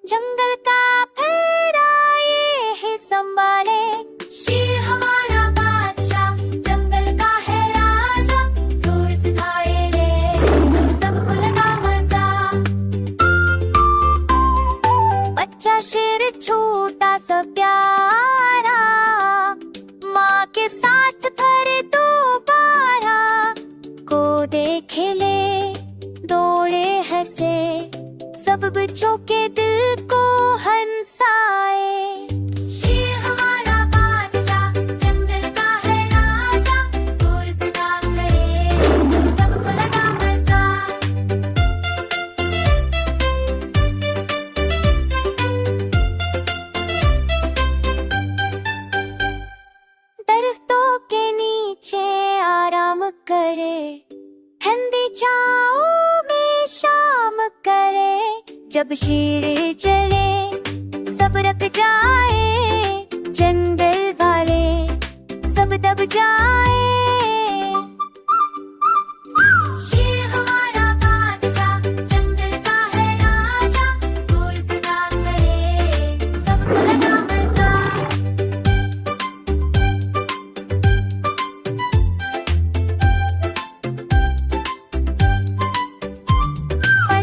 जंगल का फहराए है संभाले। शेर हमारा बादशाह, जंगल का है राजा, जोर से खाए ले, सबको लगा मजा। बच्चा शेर छोटा सा प्यारा, माँ के साथ भरे दोबारा। को देखे ले दौड़े हंसे, सब बच्चों के दिल को हंसाए। शेर हमारा बादशाह, जंगल का है राजा, जोर से काम करे, सबको लगा मजा। दरख्तों के नीचे आराम करे, ठंडी छाओं में शाम करे। जब शेर चले सब रख जाए, जंगल वाले सब दब जाए। शेर हमारा बादशाह, जंगल का है राजा, जोर से काम करे, सबको लगा मजा।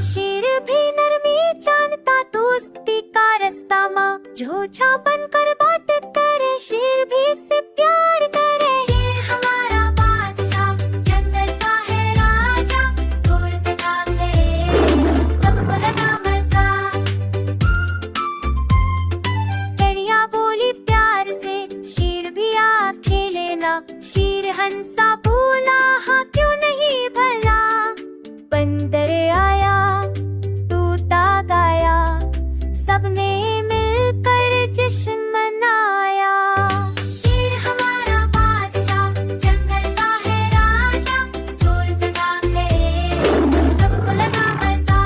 शेर भी नरमी जानता, दोस्ती का रास्ता माँ झोझा बनकर बात करे, शेर भी से प्यार करे। शेर हमारा बादशाह, जंगल का है राजा, जोर से काम करे, सबको लगा मजा। कड़िया बोली प्यार से, शेर भी आ खेले ना, शेर हंसा बोला हाँ क्यों नहीं भला। बंदर आया तूता गाया, सबने मिलकर जश्न मनाया। शेर हमारा बादशाह, जंगल का है राजा, जोर से काम करे, सबको लगा मजा।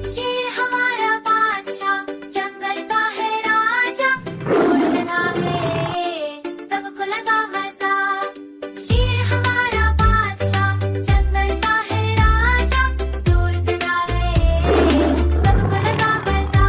शेर हमारा बादशाह, जंगल का है राजा, जोर से काम करे, सबको लगा मजा। शेर हमारा बादशाह, जंगल का है राजा, जोर से काम करे, सबको लगा मजा।